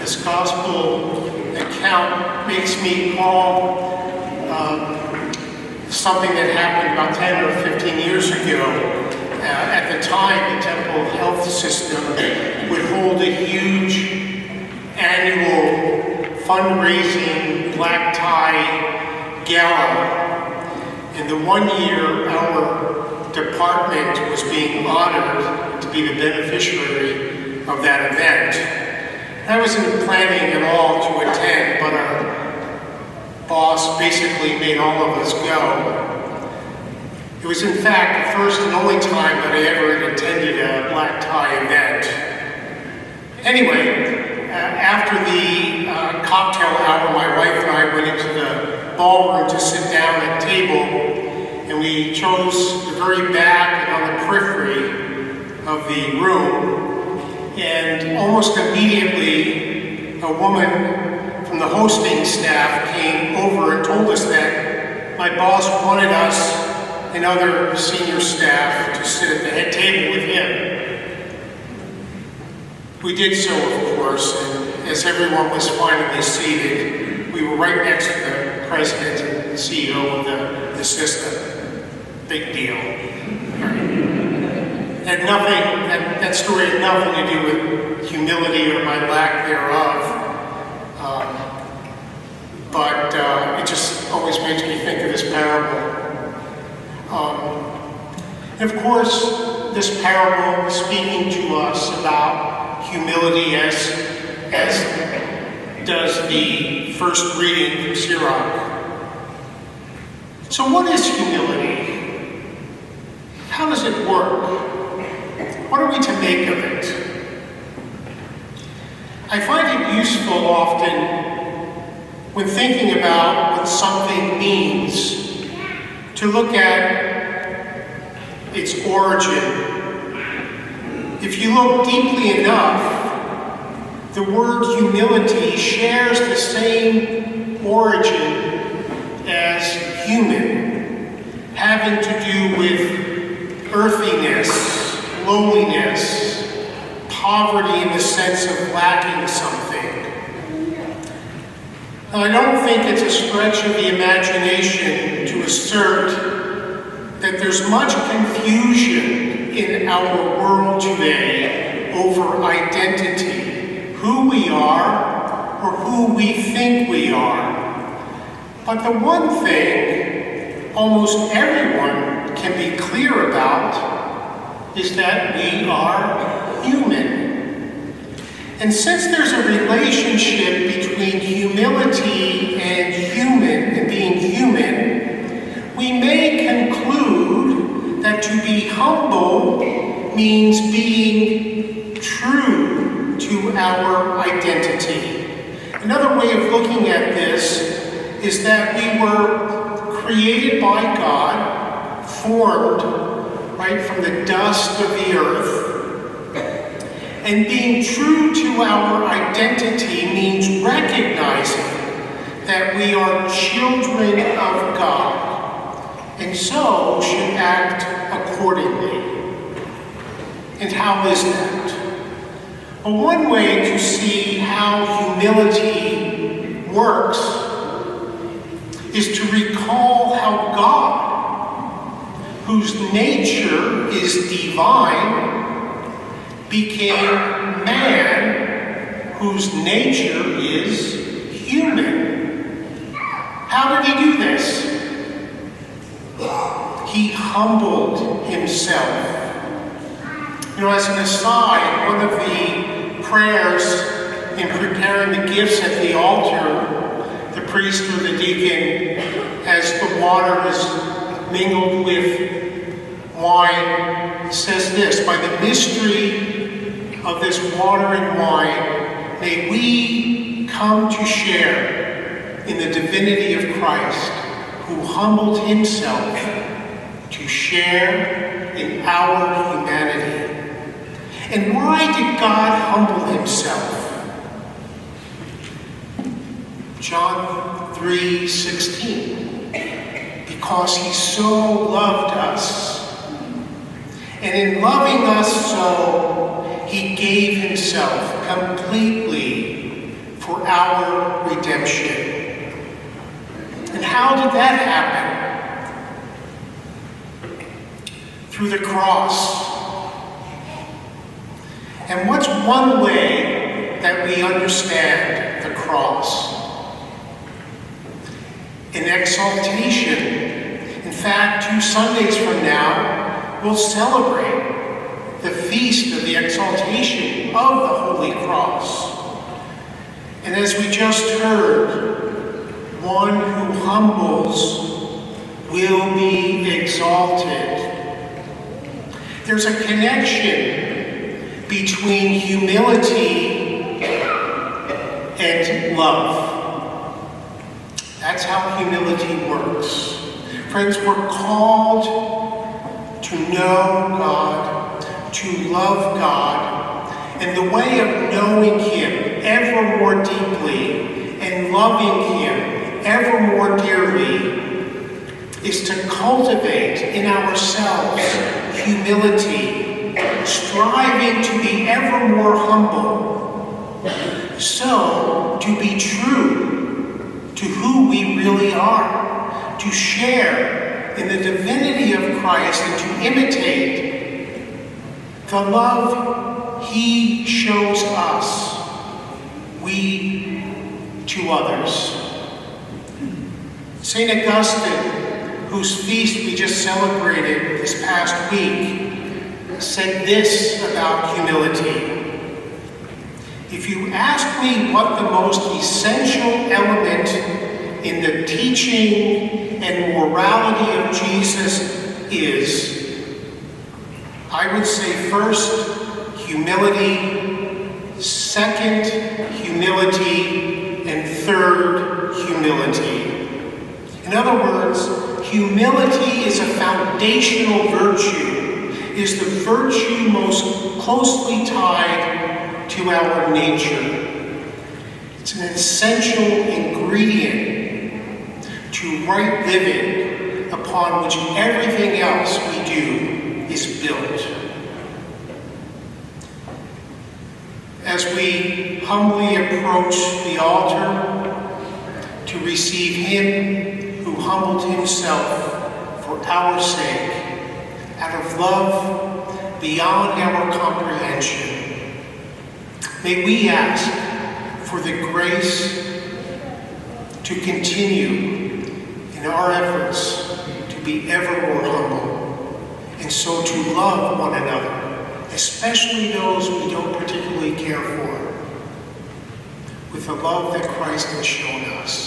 This gospel account makes me recall something that happened about 10 or 15 years ago. At the time, the temple health system would hold a huge annual fundraising black tie gala. And the one year our department was being honored to be the beneficiary of that event. I wasn't planning at all to attend, but our boss basically made all of us go. It was in fact the first and only time that I ever attended a black tie event. Anyway, after the cocktail hour, my wife and I went into the ballroom to sit down at table, and we chose the very back and on the periphery of the room. And almost immediately, a woman from the hosting staff came over and told us that my boss wanted us and other senior staff to sit at the head table with him. We did so, of course, and as everyone was finally seated, we were right next to the president and CEO of the system. Big deal. Had nothing, that story had nothing to do with humility or my lack thereof. But it just always makes me think of this parable. And of course, this parable is speaking to us about humility as does the first reading from Sirach. So what is humility? How does it work? What are we to make of it? I find it useful often when thinking about what something means to look at its origin. If you look deeply enough, the word humility shares the same origin as human, having to do with earthiness, lowliness, poverty in the sense of lacking something. Now, I don't think it's a stretch of the imagination to assert that there's much confusion in our world today over identity, who we are or who we think we are. But the one thing almost everyone can be clear about is that we are human. And since there's a relationship between humility and being human, we may conclude that to be humble means being true to our identity. Another way of looking at this is that we were created by God, formed right from the dust of the earth. And being true to our identity means recognizing that we are children of God, and so should act accordingly. And how is that? Well, one way to see how humility works is to recall how God, whose nature is divine, became man, whose nature is human. How did he do this? He humbled himself. You know, as an aside, one of the prayers in preparing the gifts at the altar, the priest or the deacon, as the water is mingled with wine, says this: by the mystery of this water and wine, may we come to share in the divinity of Christ, who humbled himself to share in our humanity. And why did God humble himself? John 3:16. Because he so loved us. And in loving us so, he gave himself completely for our redemption. And how did that happen? Through the cross. And what's one way that we understand the cross? In exaltation. In fact, 2 Sundays from now, we'll celebrate the feast of the exaltation of the Holy Cross. And as we just heard, one who humbles will be exalted. There's a connection between humility and love. That's how humility works. Friends, we're called to know God, to love God, and the way of knowing Him ever more deeply and loving Him ever more dearly is to cultivate in ourselves humility, striving to be ever more humble, so to be true to who we really are, to share in the divinity of Christ and to imitate the love He shows us, we to others. St. Augustine, whose feast we just celebrated this past week, said this about humility. If you ask me what the most essential element in the teaching and morality of Jesus is, I would say first, humility, second, humility, and third, humility. In other words, humility is a foundational virtue, is the virtue most closely tied to our nature. It's an essential ingredient to right living upon which everything else we do is built. As we humbly approach the altar to receive Him who humbled Himself for our sake, out of love beyond our comprehension, may we ask for the grace to continue in our efforts to be ever more humble, and so to love one another, especially those we don't particularly care for, with the love that Christ has shown us.